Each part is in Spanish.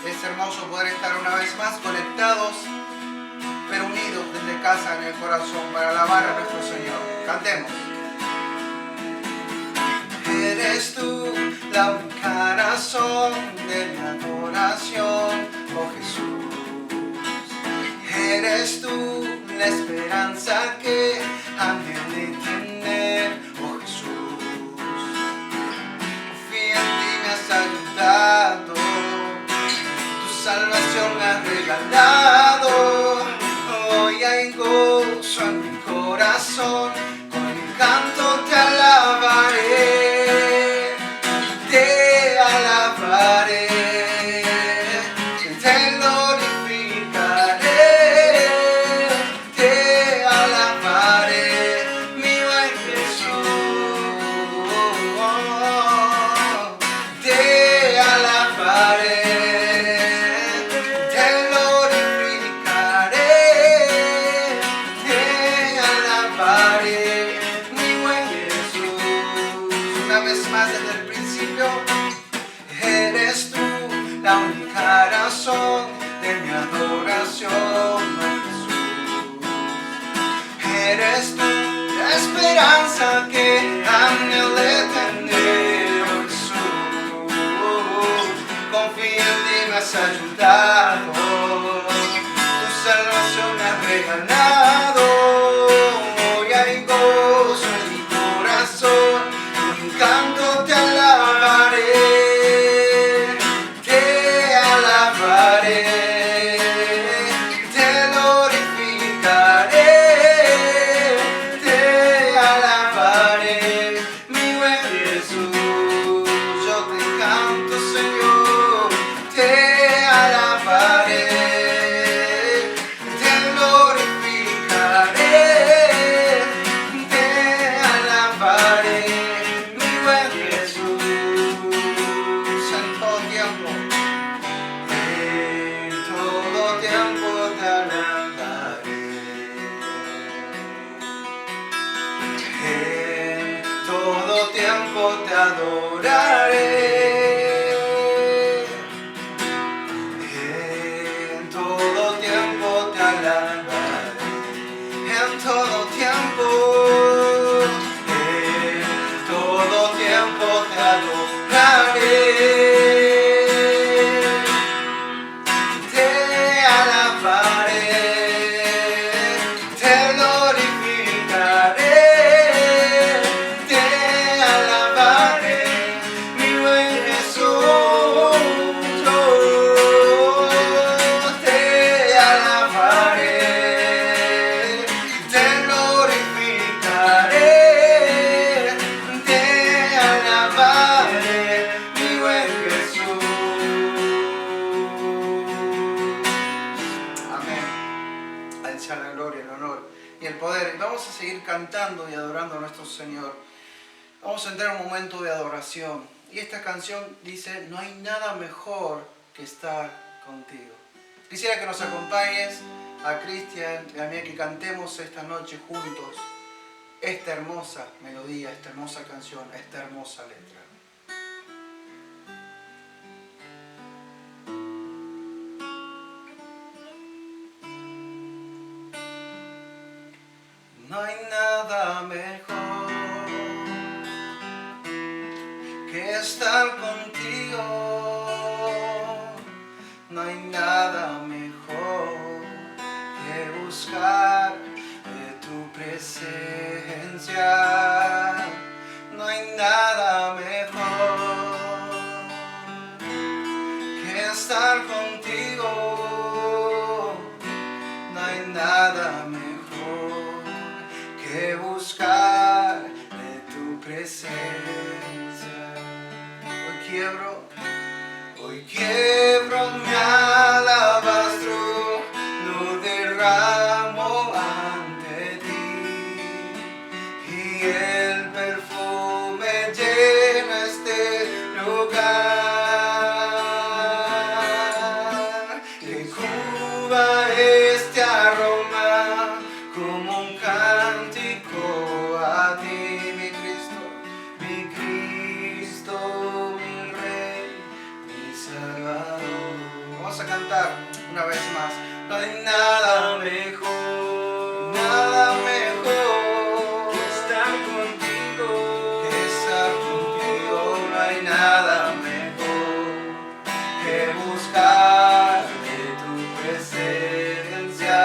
Es hermoso poder estar una vez más conectados, pero unidos desde casa en el corazón para alabar a nuestro Señor. Cantemos. Eres tú la única razón de mi adoración, oh Jesús. Eres tú la esperanza que anhelo de tener, oh Jesús. Confía en ti, me has ayudado, tu salvación me has regalado. Hoy hay gozo en mi corazón, con mi canto te alabaré, te alabaré, te glorificaré, te alabaré, mi buen Jesús, te alabaré. La única razón de mi adoración, oh Jesús. Eres tú la esperanza que anhelo de tener, oh Jesús. Confía en ti, me has ayudado, tu salvación me has regalado. Hoy hay gozo en mi corazón, con un canto te alabaré. Te adoraré, en todo tiempo te alabaré, en todo tiempo te adoraré, te alabaré, te glorificaré. La gloria, el honor y el poder. Vamos a seguir cantando y adorando a nuestro Señor. Vamos a entrar en un momento de adoración. Y esta canción dice: no hay nada mejor que estar contigo. Quisiera que nos acompañes a Cristian y a mí, que cantemos esta noche juntos esta hermosa melodía, esta hermosa canción, esta hermosa letra. No hay nada mejor que estar contigo. No hay nada mejor que buscar de tu presencia. No hay nada mejor que estar contigo. No hay nada mejor que buscar de tu presencia. Hoy quiebro mi alabastro, lo derramo ante ti, y el perfume llena este lugar, que cuba este aroma como un cántico a ti, mi Cristo, mi Rey, mi Salvador. cantar una vez más. No hay nada mejor, nada mejor que estar contigo, no hay nada mejor que buscar de tu presencia.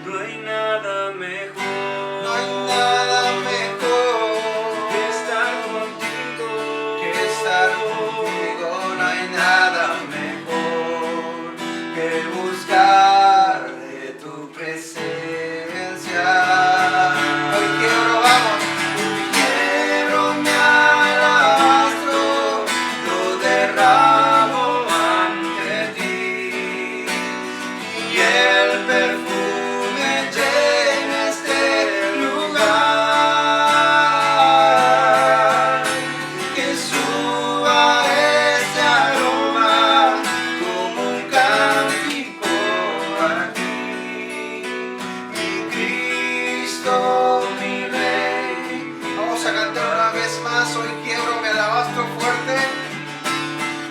no hay nada mejor, No hay nada mejor que estar contigo, no hay nada mejor que buscar de tu presencia. Hoy quiero, vamos, hoy quiero mi alabastro, lo derramo ante ti, y el perfume llena este lugar, que suba este aroma como un cántico a ti, mi Cristo, mi Rey. Vamos a cantar una vez más. Hoy quiebro mi alabastro fuerte.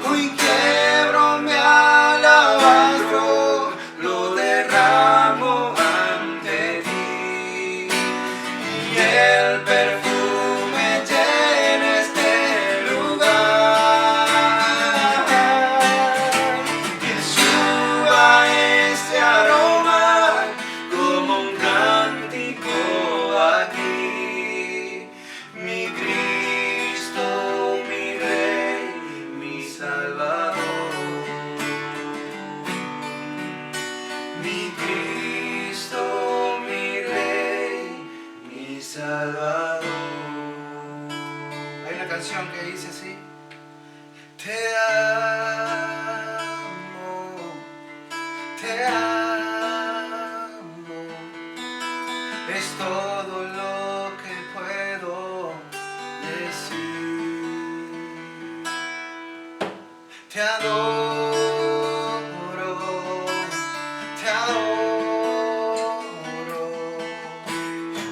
Hoy quiebro mi alabastro, lo derramo ante ti, y el perfume llena este lugar, que suba este aroma como un cántico a ti, mi Cristo, mi Rey, mi Salvador, mi Cristo, mi Rey, mi Salvador. Hay una canción que dice así: te amo, es todo lo que puedo decir. Te adoro,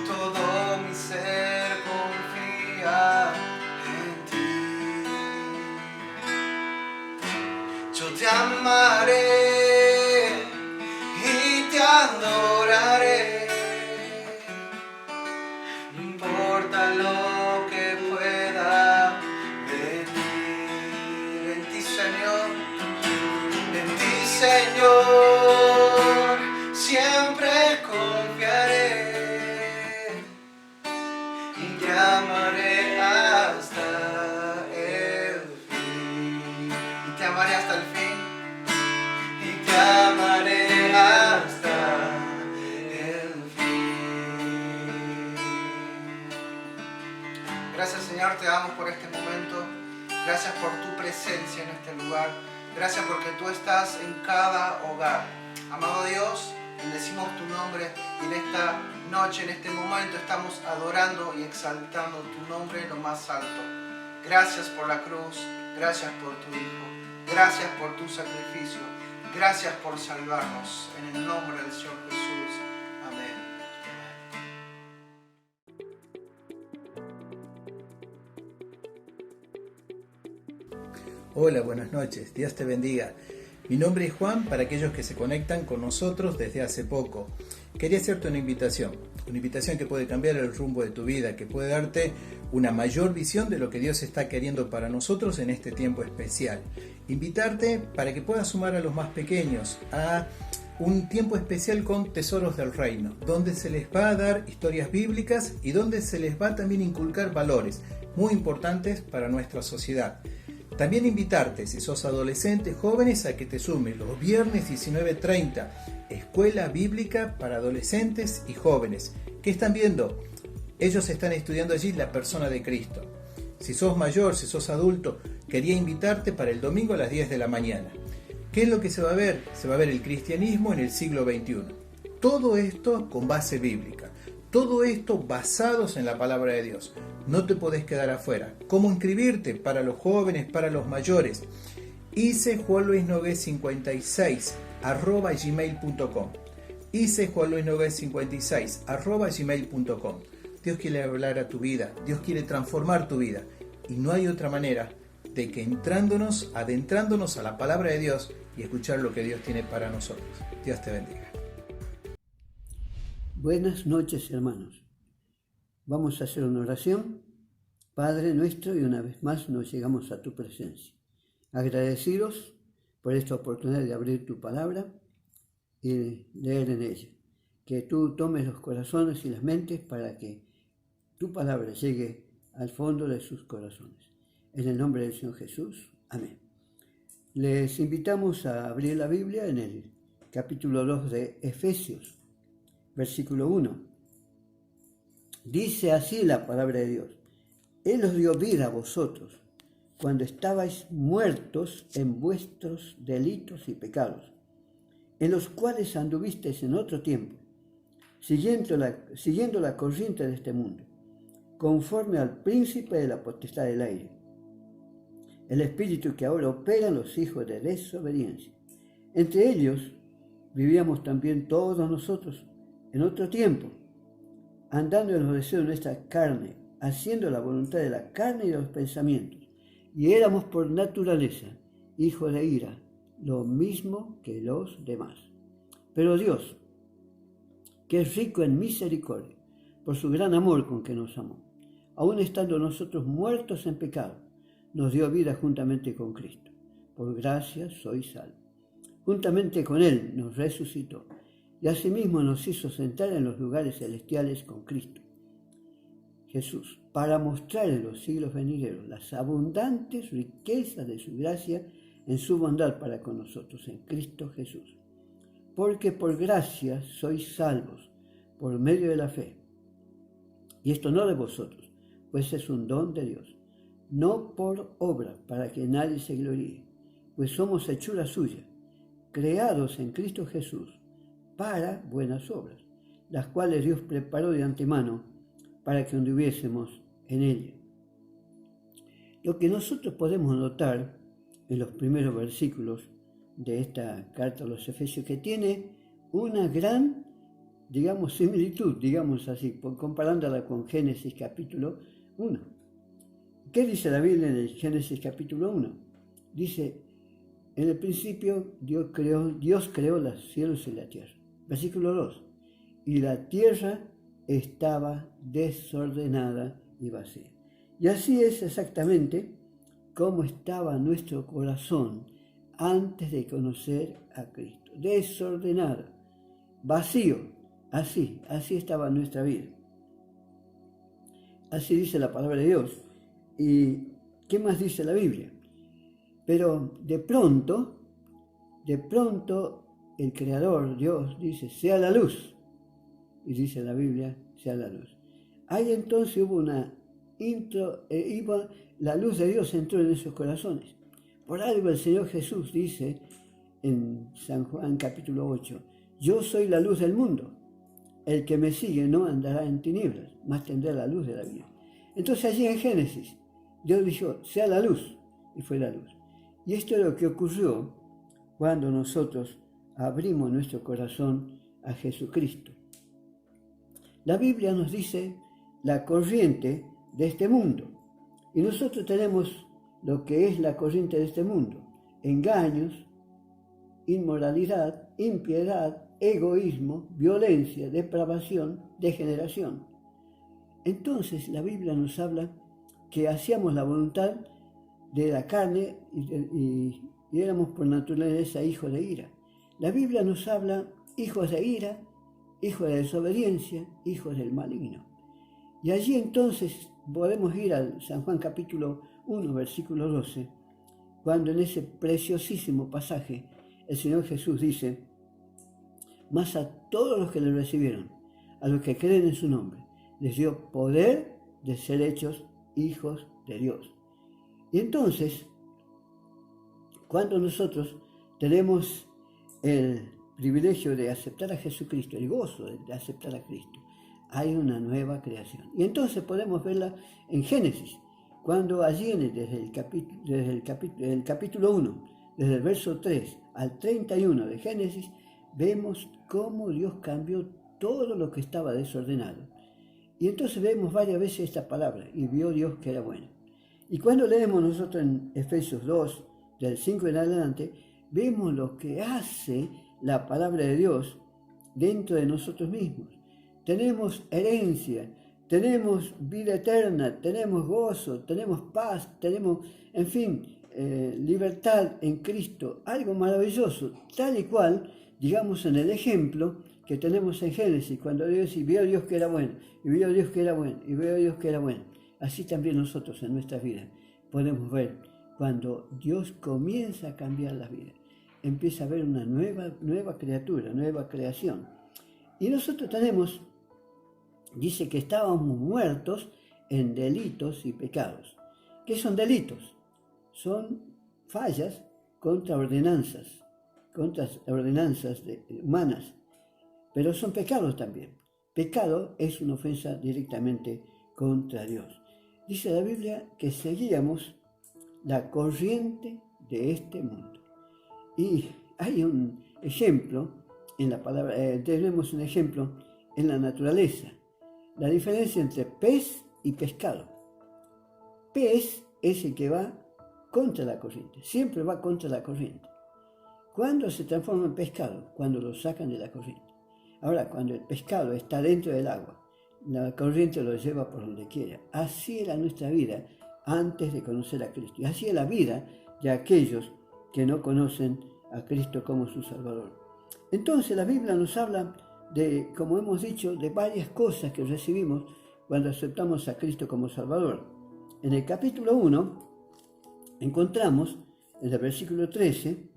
todo mi ser confía en ti. Yo te amaré y te adoraré, no importa lo que pueda venir. En ti, Señor, siempre confiaré y te amaré hasta el fin. Y te amaré hasta el fin. Y te amaré hasta el fin. Gracias, Señor, te damos por este momento. Gracias por tu presencia en este lugar. Gracias porque tú estás en cada hogar. Amado Dios, bendecimos tu nombre, y en esta noche, en este momento, estamos adorando y exaltando tu nombre en lo más alto. Gracias por la cruz, gracias por tu Hijo, gracias por tu sacrificio, gracias por salvarnos. En el nombre del Señor Jesús. Amén. Hola, buenas noches, Dios te bendiga. Mi nombre es Juan, para aquellos que se conectan con nosotros desde hace poco. Quería hacerte una invitación que puede cambiar el rumbo de tu vida, que puede darte una mayor visión de lo que Dios está queriendo para nosotros en este tiempo especial. Invitarte para que puedas sumar a los más pequeños a un tiempo especial con Tesoros del Reino, donde se les va a dar historias bíblicas y donde se les va a también inculcar valores muy importantes para nuestra sociedad. También invitarte, si sos adolescente, jóvenes, a que te sumes los viernes 19:30, Escuela Bíblica para Adolescentes y Jóvenes. ¿Qué están viendo? Ellos están estudiando allí la persona de Cristo. Si sos mayor, si sos adulto, quería invitarte para el domingo a las 10 de la mañana. ¿Qué es lo que se va a ver? Se va a ver el cristianismo en el siglo XXI. Todo esto con base bíblica. Todo esto basados en la palabra de Dios. No te podés quedar afuera. ¿Cómo inscribirte? Para los jóvenes, para los mayores. icejuanluisnoguez56@gmail.com. icejuanluisnoguez56@gmail.com. Dios quiere hablar a tu vida. Dios quiere transformar tu vida. Y no hay otra manera de que adentrándonos a la palabra de Dios y escuchar lo que Dios tiene para nosotros. Dios te bendiga. Buenas noches, hermanos. Vamos a hacer una oración. Padre nuestro, y una vez más nos llegamos a tu presencia. Agradecidos por esta oportunidad de abrir tu palabra y leer en ella. Que tú tomes los corazones y las mentes para que tu palabra llegue al fondo de sus corazones. En el nombre del Señor Jesús. Amén. Les invitamos a abrir la Biblia en el capítulo 2 de Efesios, versículo 1. Dice así la palabra de Dios. Él os dio vida a vosotros cuando estabais muertos en vuestros delitos y pecados, en los cuales anduvisteis en otro tiempo, siguiendo la corriente de este mundo, conforme al príncipe de la potestad del aire, el espíritu que ahora opera en los hijos de desobediencia. Entre ellos vivíamos también todos nosotros en otro tiempo, andando en los deseos de nuestra carne, haciendo la voluntad de la carne y de los pensamientos, y éramos por naturaleza hijos de ira, lo mismo que los demás. Pero Dios, que es rico en misericordia, por su gran amor con que nos amó, aun estando nosotros muertos en pecado, nos dio vida juntamente con Cristo. Por gracia sois salvos. Juntamente con Él nos resucitó, y asimismo nos hizo sentar en los lugares celestiales con Cristo Jesús, para mostrar en los siglos venideros las abundantes riquezas de su gracia en su bondad para con nosotros en Cristo Jesús. Porque por gracia sois salvos, por medio de la fe. Y esto no de vosotros, pues es un don de Dios, no por obra, para que nadie se gloríe, pues somos hechura suya, creados en Cristo Jesús, para buenas obras, las cuales Dios preparó de antemano para que anduviésemos en ella. Lo que nosotros podemos notar en los primeros versículos de esta carta a los Efesios, que tiene una gran, similitud, así, comparándola con Génesis capítulo 1. ¿Qué dice la Biblia en el Génesis capítulo 1? Dice, en el principio Dios creó los cielos y la tierra. Versículo 2. Y la tierra estaba desordenada y vacía. Y así es exactamente como estaba nuestro corazón antes de conocer a Cristo. Desordenado, vacío. Así estaba nuestra vida. Así dice la palabra de Dios. ¿Y qué más dice la Biblia? Pero de pronto el Creador, Dios, dice, sea la luz. Y dice la Biblia, sea la luz. Ahí entonces la luz de Dios entró en esos corazones. Por algo el Señor Jesús dice en San Juan capítulo 8, yo soy la luz del mundo. El que me sigue no andará en tinieblas, mas tendrá la luz de la vida. Entonces allí en Génesis, Dios dijo, sea la luz, y fue la luz. Y esto es lo que ocurrió cuando nosotros abrimos nuestro corazón a Jesucristo. La Biblia nos dice la corriente de este mundo. Y nosotros tenemos lo que es la corriente de este mundo. Engaños, inmoralidad, impiedad, egoísmo, violencia, depravación, degeneración. Entonces la Biblia nos habla que hacíamos la voluntad de la carne y éramos por naturaleza hijos de ira. La Biblia nos habla hijos de ira, hijos de desobediencia, hijos del maligno. Y allí entonces podemos ir al San Juan capítulo 1, versículo 12, cuando en ese preciosísimo pasaje el Señor Jesús dice, mas a todos los que le recibieron, a los que creen en su nombre, les dio poder de ser hechos hijos de Dios. Y entonces, cuando nosotros tenemos el privilegio de aceptar a Jesucristo, el gozo de aceptar a Cristo, hay una nueva creación. Y entonces podemos verla en Génesis, cuando allí desde el capítulo 1, desde el verso 3 al 31 de Génesis, vemos cómo Dios cambió todo lo que estaba desordenado. Y entonces vemos varias veces esta palabra, y vio Dios que era bueno. Y cuando leemos nosotros en Efesios 2, del 5 en adelante, vemos lo que hace la palabra de Dios dentro de nosotros mismos. Tenemos herencia, tenemos vida eterna, tenemos gozo, tenemos paz, tenemos, en fin, libertad en Cristo, algo maravilloso, tal y cual, digamos, en el ejemplo que tenemos en Génesis, cuando Dios dice, vio Dios que era bueno, y vio Dios que era bueno, y vio Dios que era bueno. Así también nosotros en nuestra vida podemos ver cuando Dios comienza a cambiar la vida, empieza a haber una nueva criatura, nueva creación. Y nosotros tenemos, dice que estábamos muertos en delitos y pecados. ¿Qué son delitos? Son fallas contra ordenanzas humanas, pero son pecados también. Pecado es una ofensa directamente contra Dios. Dice la Biblia que seguíamos la corriente de este mundo. Y hay un ejemplo en la palabra, tenemos un ejemplo en la naturaleza. La diferencia entre pez y pescado. Pez es el que va contra la corriente, siempre va contra la corriente. ¿Cuándo se transforma en pescado? Cuando lo sacan de la corriente. Ahora, cuando el pescado está dentro del agua, la corriente lo lleva por donde quiera. Así era nuestra vida antes de conocer a Cristo. Y así es la vida de aquellos que no conocen a Cristo como su Salvador. Entonces la Biblia nos habla de, como hemos dicho, de varias cosas que recibimos cuando aceptamos a Cristo como Salvador. En el capítulo 1 encontramos, en el versículo 13,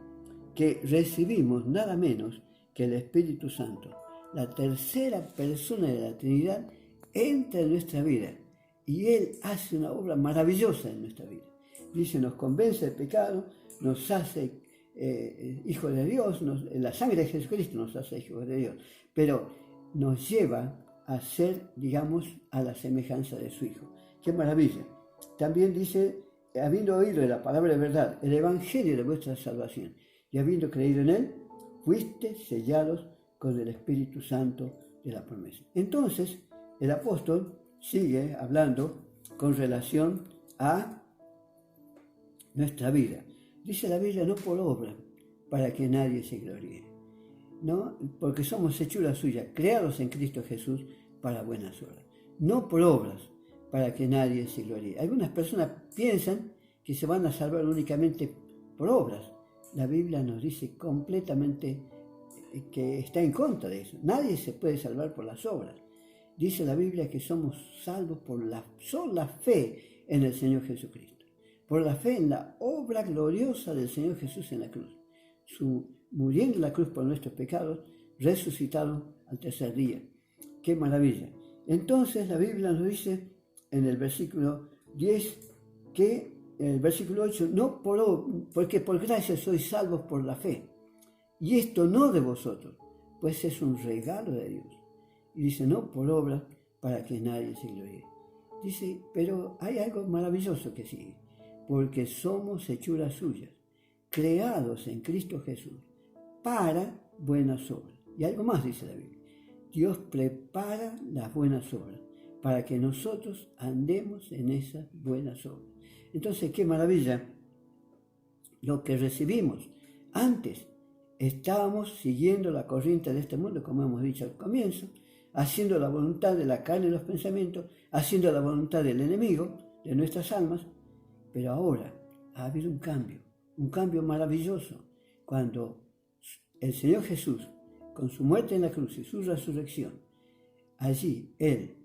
que recibimos nada menos que el Espíritu Santo. La tercera persona de la Trinidad entra en nuestra vida y Él hace una obra maravillosa en nuestra vida. Dice, nos convence del pecado, nos hace hijos de Dios, la sangre de Jesucristo nos hace hijos de Dios, pero nos lleva a ser, digamos, a la semejanza de su Hijo. ¡Qué maravilla! También dice, habiendo oído de la palabra de verdad, el evangelio de vuestra salvación, y habiendo creído en él, fuiste sellados con el Espíritu Santo de la promesa. Entonces, el apóstol sigue hablando con relación a nuestra vida. Dice la Biblia, no por obra, para que nadie se gloríe, ¿no? Porque somos hechura suya, creados en Cristo Jesús para buenas obras. No por obras, para que nadie se gloríe. Algunas personas piensan que se van a salvar únicamente por obras. La Biblia nos dice completamente que está en contra de eso. Nadie se puede salvar por las obras. Dice la Biblia que somos salvos por la sola fe en el Señor Jesucristo. Por la fe en la obra gloriosa del Señor Jesús en la cruz. Muriendo en la cruz por nuestros pecados, resucitado al tercer día. ¡Qué maravilla! Entonces la Biblia nos dice en el versículo 10 que el versículo 8, no porque por gracia sois salvos por la fe. Y esto no de vosotros, pues es un regalo de Dios. Y dice, no por obra, para que nadie se gloríe. Dice, pero hay algo maravilloso que sigue. Porque somos hechuras suyas, creados en Cristo Jesús, para buenas obras. Y algo más dice la Biblia. Dios prepara las buenas obras, para que nosotros andemos en esas buenas obras. Entonces, qué maravilla lo que recibimos. Antes estábamos siguiendo la corriente de este mundo, como hemos dicho al comienzo, haciendo la voluntad de la carne y los pensamientos, haciendo la voluntad del enemigo, de nuestras almas, pero ahora ha habido un cambio maravilloso, cuando el Señor Jesús, con su muerte en la cruz y su resurrección, allí Él,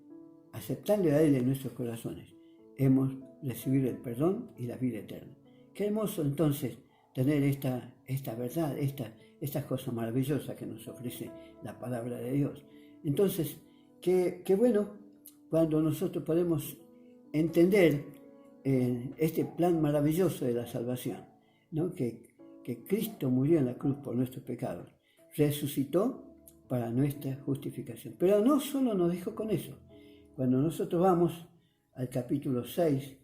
aceptando a Él en nuestros corazones, hemos recibido el perdón y la vida eterna. Qué hermoso entonces tener esta verdad, estas cosas maravillosas que nos ofrece la palabra de Dios. Entonces, qué bueno cuando nosotros podemos entender este plan maravilloso de la salvación, ¿no? Que Cristo murió en la cruz por nuestros pecados, resucitó para nuestra justificación. Pero no solo nos dejó con eso. Cuando nosotros vamos al capítulo 6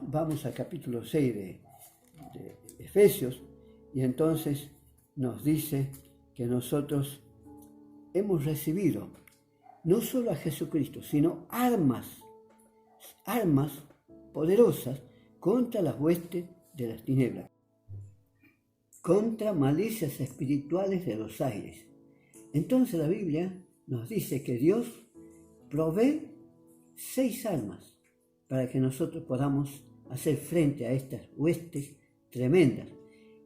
vamos al capítulo 6 de Efesios, y entonces nos dice que nosotros hemos recibido no solo a Jesucristo, sino armas poderosas contra las huestes de las tinieblas, contra malicias espirituales de los aires. Entonces la Biblia nos dice que Dios provee 6 armas para que nosotros podamos hacer frente a estas huestes tremendas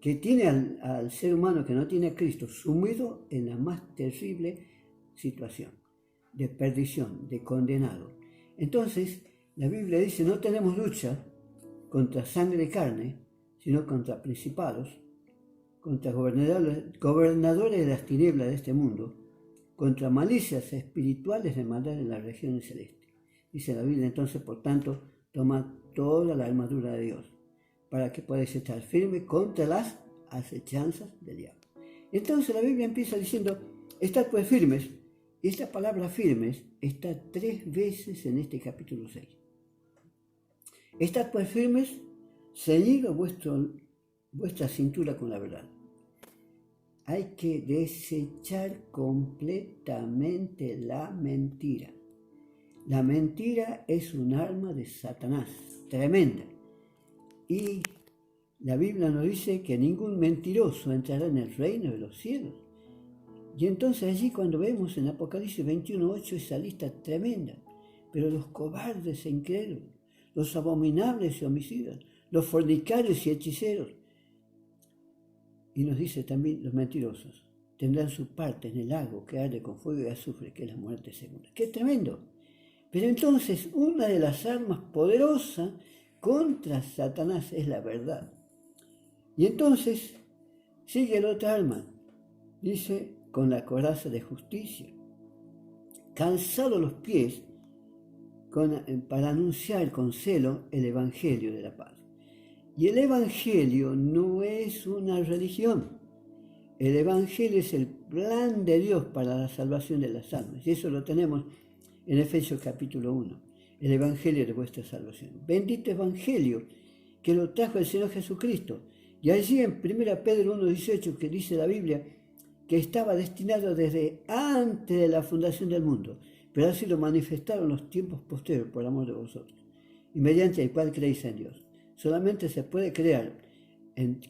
que tiene al ser humano que no tiene a Cristo sumido en la más terrible situación de perdición, de condenado. Entonces la Biblia dice: no tenemos lucha contra sangre y carne, sino contra principados, contra gobernadores de las tinieblas de este mundo, contra malicias espirituales de maldad en las regiones celestes. Dice la Biblia entonces, por tanto, toma toda la armadura de Dios, para que podáis estar firme contra las acechanzas del diablo. Entonces la Biblia empieza diciendo: estad pues firmes, y esta palabra firmes está 3 veces en este capítulo 6. Estad pues firmes, ceñido vuestra cintura con la verdad. Hay que desechar completamente la mentira. La mentira es un arma de Satanás, tremenda. Y la Biblia nos dice que ningún mentiroso entrará en el reino de los cielos. Y entonces allí cuando vemos en Apocalipsis 21:8 esa lista tremenda, pero los cobardes e incrédulos, los abominables y homicidas, los fornicarios y hechiceros, y nos dice también los mentirosos, tendrán su parte en el lago que arde con fuego y azufre, que es la muerte segunda. ¡Qué tremendo! Pero entonces una de las armas poderosas contra Satanás es la verdad. Y entonces sigue la otra arma, dice: con la coraza de justicia, calzado los pies para anunciar con celo el evangelio de la paz. Y el evangelio no es una religión. El evangelio es el plan de Dios para la salvación de las almas. Y eso lo tenemos en Efesios capítulo 1. El evangelio de vuestra salvación. Bendito evangelio que lo trajo el Señor Jesucristo. Y allí en 1 Pedro 1:18, que dice la Biblia que estaba destinado desde antes de la fundación del mundo, pero así lo manifestaron los tiempos posteriores por amor de vosotros, y mediante el cual creéis en Dios. Solamente se puede creer en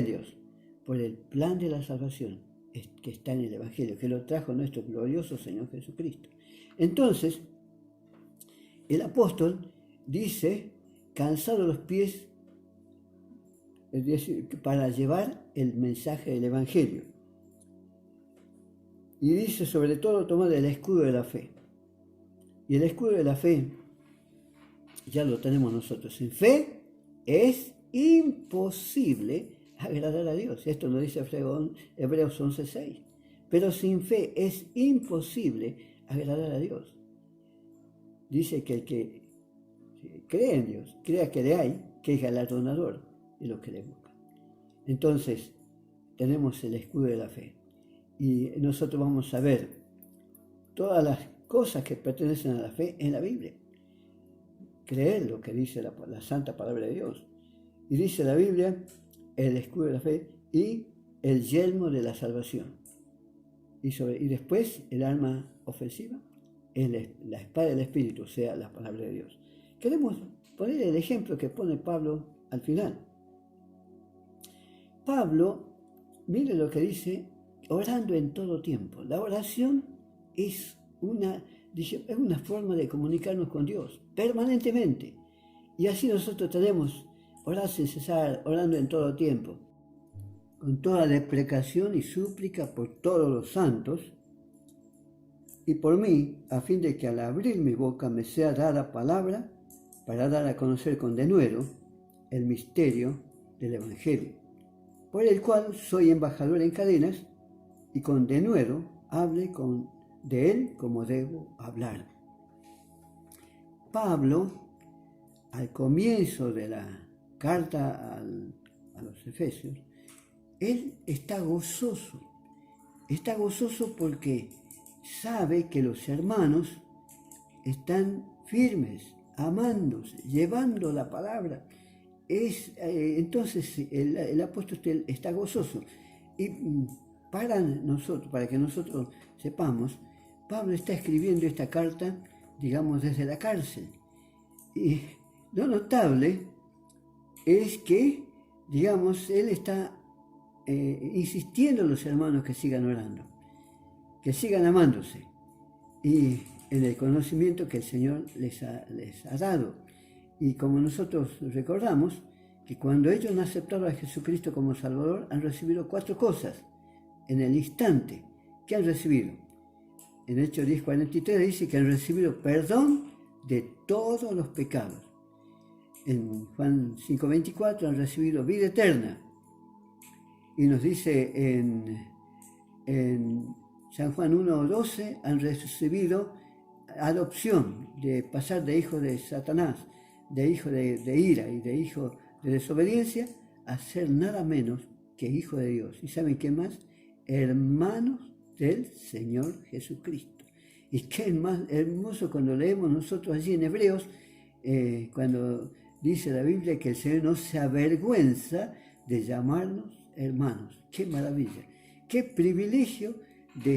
Dios por el plan de la salvación que está en el Evangelio, que lo trajo nuestro glorioso Señor Jesucristo. Entonces, el apóstol dice: calzado los pies, es decir, para llevar el mensaje del Evangelio. Y dice, sobre todo, tomar el escudo de la fe. Y el escudo de la fe ya lo tenemos nosotros. Sin fe es imposible agradar a Dios. Esto lo dice Hebreos 11:6. Pero sin fe es imposible agradar a Dios. Dice que el que cree en Dios, crea que le hay, que es galardonador de los que le buscan. Entonces, tenemos el escudo de la fe. Y nosotros vamos a ver todas las cosas que pertenecen a la fe en la Biblia. Creer lo que dice la santa palabra de Dios. Y dice la Biblia, el escudo de la fe y el yelmo de la salvación. Y después el arma ofensiva es la espada del Espíritu, o sea, la palabra de Dios. Queremos poner el ejemplo que pone Pablo al final. Pablo, mire lo que dice: orando en todo tiempo. La oración es una forma de comunicarnos con Dios permanentemente. Y así nosotros tenemos orar sin cesar, orando en todo tiempo, con toda deprecación y súplica por todos los santos y por mí, a fin de que al abrir mi boca me sea dada palabra para dar a conocer con denuedo el misterio del Evangelio, por el cual soy embajador en cadenas, y con denuedo hable de él como debo hablar. Pablo, al comienzo de la carta a los Efesios, él está gozoso porque sabe que los hermanos están firmes, amándose, llevando la palabra. Entonces el apóstol está gozoso. Y para que nosotros sepamos, Pablo está escribiendo esta carta, digamos, desde la cárcel. Y lo notable es que, digamos, él está insistiendo a los hermanos que sigan orando, que sigan amándose y en el conocimiento que el Señor les ha dado. Y como nosotros recordamos, que cuando ellos han aceptado a Jesucristo como Salvador, han recibido 4 cosas en el instante. ¿Qué han recibido? En Hechos 10:43 dice que han recibido perdón de todos los pecados. En Juan 5:24 han recibido vida eterna. Y nos dice en San Juan 1:12 han recibido adopción, de pasar de hijo de Satanás, de hijo de ira y de hijo de desobediencia, a ser nada menos que hijo de Dios. ¿Y saben qué más? Hermanos del Señor Jesucristo. Y qué más hermoso cuando leemos nosotros allí en Hebreos, cuando dice la Biblia que el Señor no se avergüenza de llamarnos hermanos. ¡Qué maravilla! ¡Qué privilegio de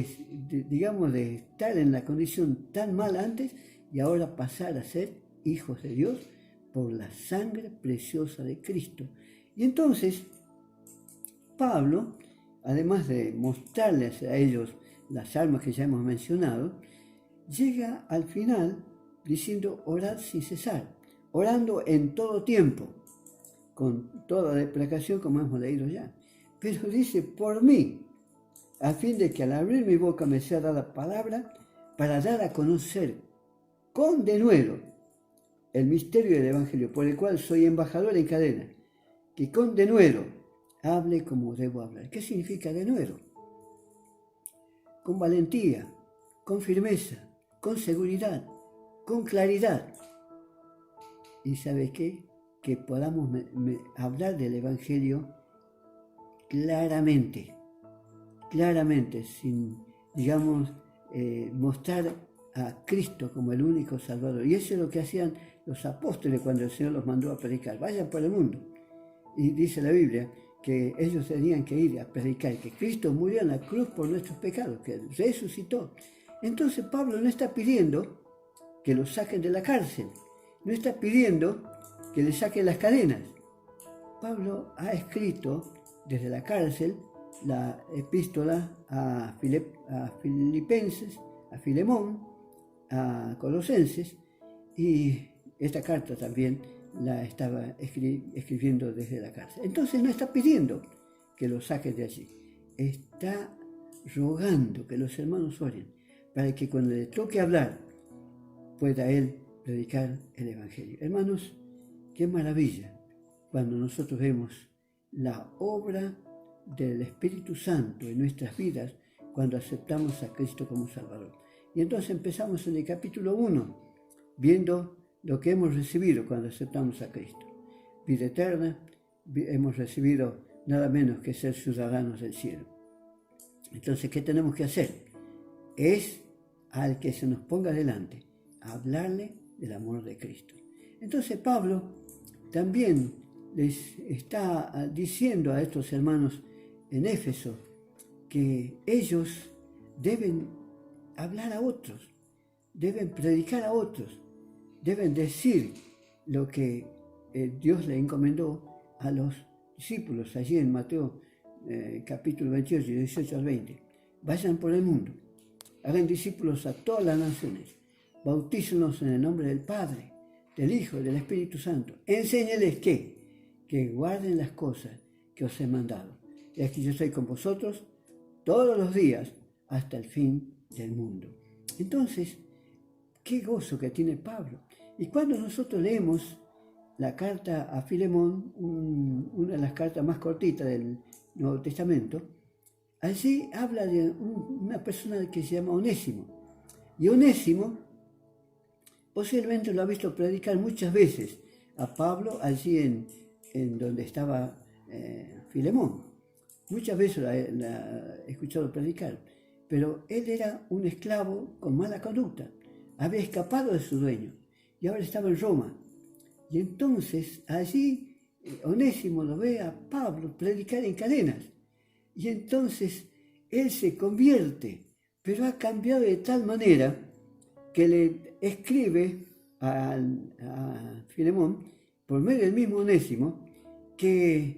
estar en la condición tan mal antes y ahora pasar a ser hijos de Dios por la sangre preciosa de Cristo! Y entonces, Pablo, además de mostrarles a ellos las armas que ya hemos mencionado, llega al final diciendo orad sin cesar, orando en todo tiempo, con toda deprecación como hemos leído ya. Pero dice, por mí, a fin de que al abrir mi boca me sea dada palabra para dar a conocer con denuedo el misterio del Evangelio, por el cual soy embajador en cadena, que con denuedo hable como debo hablar. ¿Qué significa denuedo? Con valentía, con firmeza, con seguridad, con claridad. ¿Y sabe qué? Que podamos hablar del Evangelio claramente, sin, mostrar a Cristo como el único Salvador. Y eso es lo que hacían los apóstoles cuando el Señor los mandó a predicar. Vayan por el mundo. Y dice la Biblia que ellos tenían que ir a predicar, que Cristo murió en la cruz por nuestros pecados, que resucitó. Entonces Pablo no está pidiendo que los saquen de la cárcel, no está pidiendo que le saquen las cadenas. Pablo ha escrito desde la cárcel la epístola a Filipenses, a Filemón, a Colosenses, y esta carta también la estaba escribiendo desde la cárcel. Entonces no está pidiendo que lo saquen de allí, está rogando que los hermanos oren para que cuando le toque hablar pueda él predicar el Evangelio. Hermanos, qué maravilla cuando nosotros vemos la obra del Espíritu Santo en nuestras vidas cuando aceptamos a Cristo como Salvador. Y entonces empezamos en el capítulo 1, viendo lo que hemos recibido cuando aceptamos a Cristo. Vida eterna, hemos recibido nada menos que ser ciudadanos del cielo. Entonces, ¿qué tenemos que hacer? Es al que se nos ponga delante, hablarle del amor de Cristo. Entonces Pablo también les está diciendo a estos hermanos en Éfeso que ellos deben hablar a otros, deben predicar a otros, deben decir lo que Dios le encomendó a los discípulos allí en Mateo capítulo 28, 18 al 20. Vayan por el mundo, hagan discípulos a todas las naciones, bautícenlos en el nombre del Padre, del Hijo y del Espíritu Santo. Enséñeles que guarden las cosas que os he mandado. Y aquí yo estoy con vosotros todos los días hasta el fin del mundo. Entonces, qué gozo que tiene Pablo. Y cuando nosotros leemos la carta a Filemón, una de las cartas más cortitas del Nuevo Testamento, allí habla de una persona que se llama Onésimo. Y Onésimo posiblemente lo ha visto predicar muchas veces a Pablo allí en donde estaba Filemón. Muchas veces la he escuchado predicar, pero él era un esclavo con mala conducta. Había escapado de su dueño y ahora estaba en Roma. Y entonces allí Onésimo lo ve a Pablo predicar en cadenas. Y entonces él se convierte, pero ha cambiado de tal manera que le escribe a Filemón, por medio del mismo Onésimo, que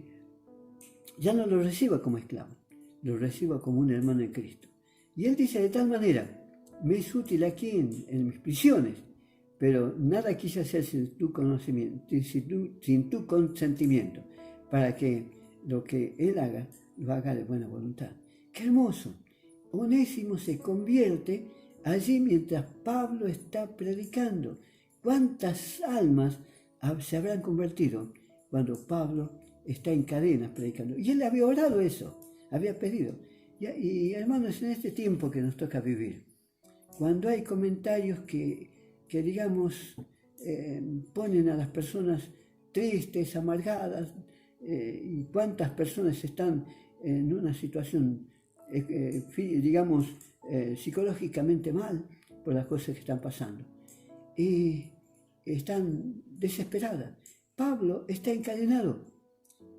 ya no lo reciba como esclavo, lo reciba como un hermano en Cristo. Y él dice de tal manera, me es útil aquí en mis prisiones, pero nada quise hacer sin tu conocimiento, sin tu consentimiento, para que lo que él haga, lo haga de buena voluntad. ¡Qué hermoso! Onésimo se convierte allí mientras Pablo está predicando. ¿Cuántas almas se habrán convertido cuando Pablo está en cadenas predicando? Y él había orado eso, había pedido. Y hermanos, en este tiempo que nos toca vivir, cuando hay comentarios que digamos, ponen a las personas tristes, amargadas, y cuántas personas están en una situación, digamos, psicológicamente mal por las cosas que están pasando. Y están desesperadas. Pablo está encadenado.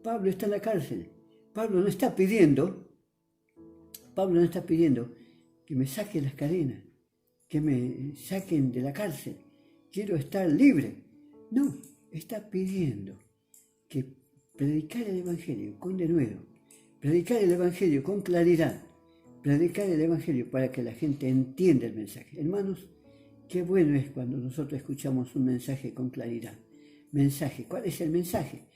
Pablo está en la cárcel. Pablo no está pidiendo que me saquen las cadenas, que me saquen de la cárcel. Quiero estar libre. No, está pidiendo que predicar el Evangelio con denuedo, predicar el Evangelio con claridad, predicar el Evangelio para que la gente entienda el mensaje. Hermanos, qué bueno es cuando nosotros escuchamos un mensaje con claridad. Mensaje, ¿cuál es el mensaje?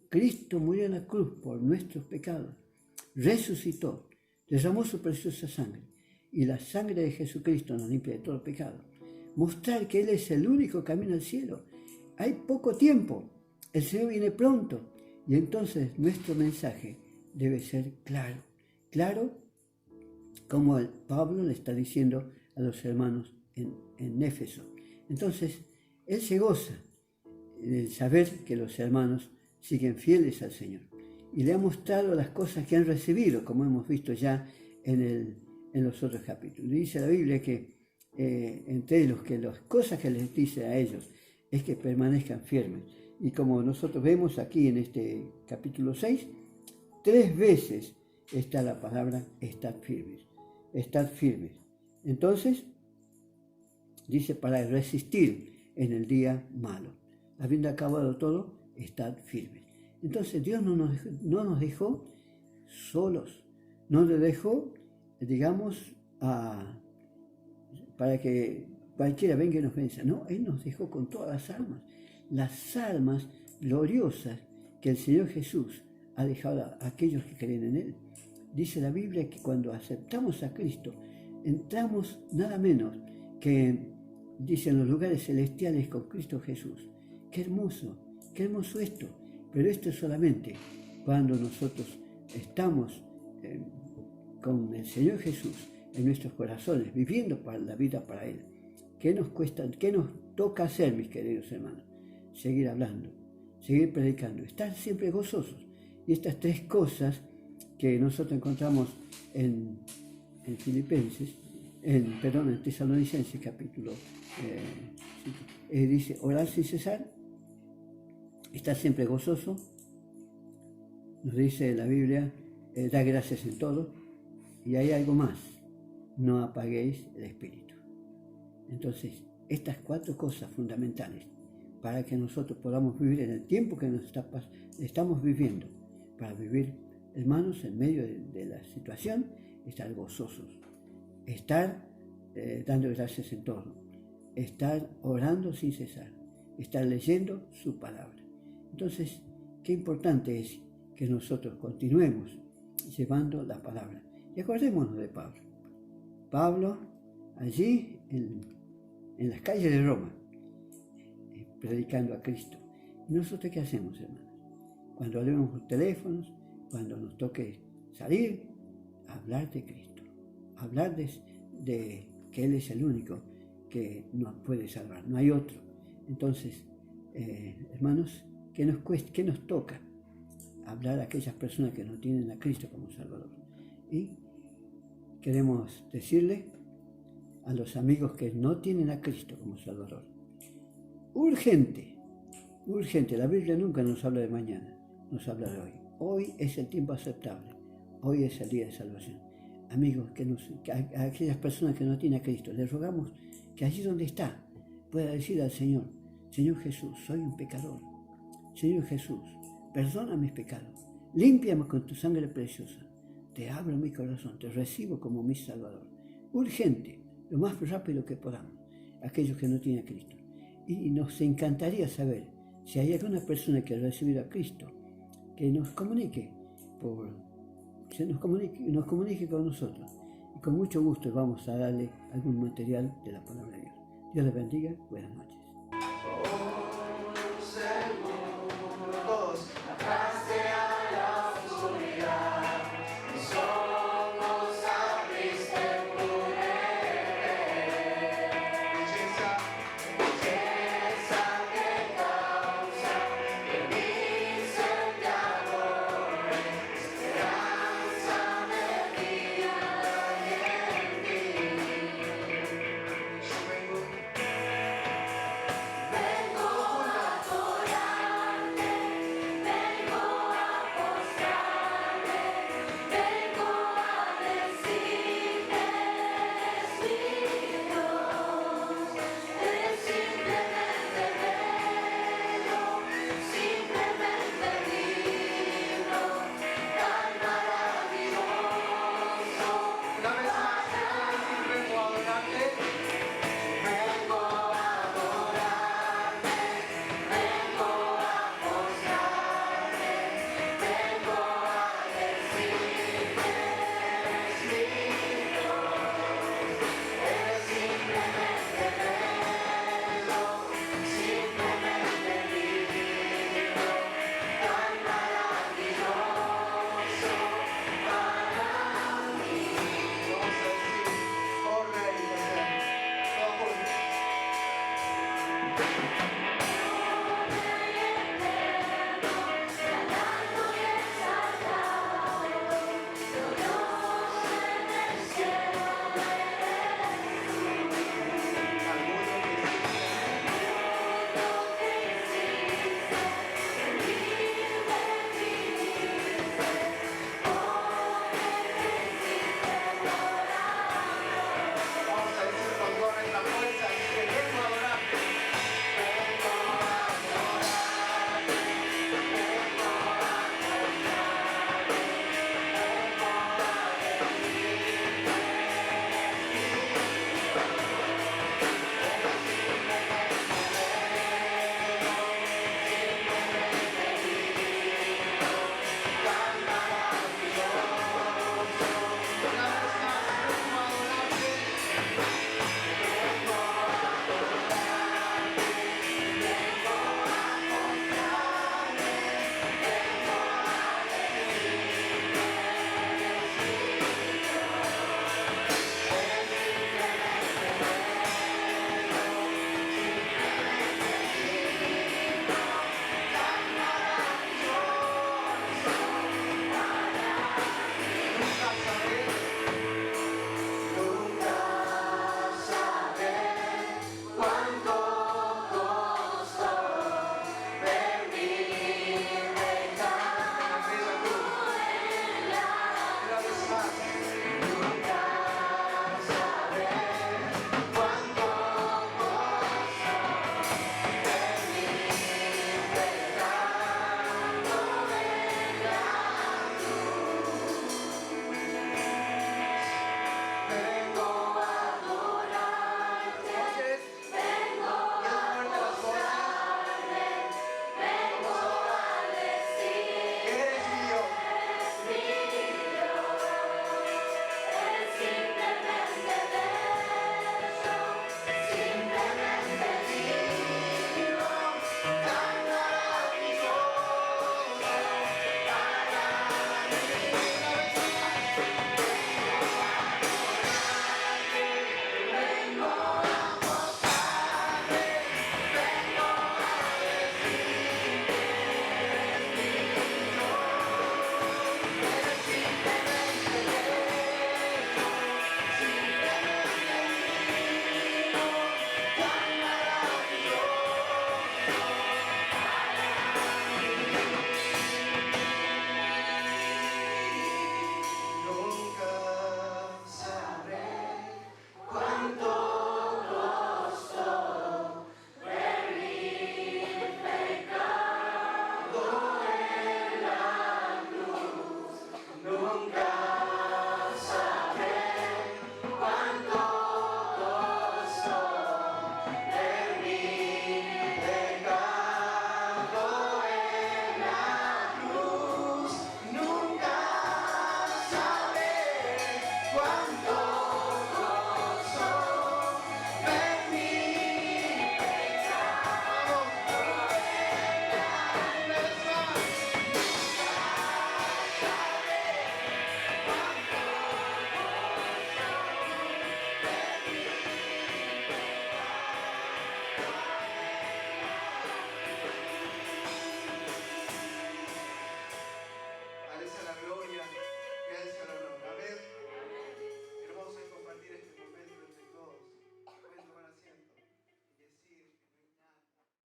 Cristo murió en la cruz por nuestros pecados, resucitó, derramó su preciosa sangre, y la sangre de Jesucristo nos limpia de todo pecado. Mostrar que Él es el único camino al cielo. Hay poco tiempo, el Señor viene pronto, y entonces nuestro mensaje debe ser claro. Claro, como Pablo le está diciendo a los hermanos en Éfeso. Entonces, él se goza de saber que los hermanos siguen fieles al Señor. Y le ha mostrado las cosas que han recibido, como hemos visto ya en los otros capítulos. Dice la Biblia que entre las cosas que les dice a ellos es que permanezcan firmes. Y como nosotros vemos aquí en este capítulo 6, 3 veces está la palabra estar firmes. Estar firmes. Entonces, dice para resistir en el día malo. Habiendo acabado todo, estar firmes. Entonces Dios no nos dejó solos. No nos dejó, digamos, para que cualquiera venga y nos venza. No, Él nos dejó con todas las almas gloriosas que el Señor Jesús ha dejado a aquellos que creen en Él. Dice la Biblia que cuando aceptamos a Cristo, entramos nada menos que, dicen, los lugares celestiales con Cristo Jesús. Qué hermoso esto. Pero esto es solamente cuando nosotros estamos con el Señor Jesús en nuestros corazones, viviendo para la vida para Él. ¿Qué nos cuesta, qué nos toca hacer, mis queridos hermanos? Seguir hablando, seguir predicando, estar siempre gozosos. Y estas 3 cosas que nosotros encontramos en Tesalonicenses capítulo 5, dice, orar sin cesar, estar siempre gozoso, nos dice la Biblia, da gracias en todo, y hay algo más, no apaguéis el espíritu. Entonces, estas 4 cosas fundamentales para que nosotros podamos vivir en el tiempo que estamos viviendo, para vivir, hermanos, en medio de la situación, estar gozosos, estar dando gracias en todo, estar orando sin cesar, estar leyendo su palabra. Entonces, qué importante es que nosotros continuemos llevando la palabra. Y acordémonos de Pablo. Pablo, allí en las calles de Roma, predicando a Cristo. ¿Y nosotros qué hacemos, hermanos? Cuando hablemos por teléfonos, cuando nos toque salir, hablar de Cristo. Hablar de que Él es el único que nos puede salvar. No hay otro. Entonces, hermanos, ¿qué nos toca? Hablar a aquellas personas que no tienen a Cristo como Salvador. Y queremos decirle a los amigos que no tienen a Cristo como Salvador, urgente, la Biblia nunca nos habla de mañana, nos habla de hoy. Hoy es el tiempo aceptable, hoy es el día de salvación. Amigos, a aquellas personas que no tienen a Cristo, les rogamos que allí donde está pueda decir al Señor, Señor Jesús, soy un pecador. Señor Jesús, perdona mis pecados. Límpiame con tu sangre preciosa. Te abro mi corazón, te recibo como mi Salvador. Urgente, lo más rápido que podamos, aquellos que no tienen a Cristo. Y nos encantaría saber si hay alguna persona que ha recibido a Cristo, que nos comunique, nos comunique con nosotros. Y con mucho gusto vamos a darle algún material de la palabra de Dios. Dios les bendiga. Buenas noches.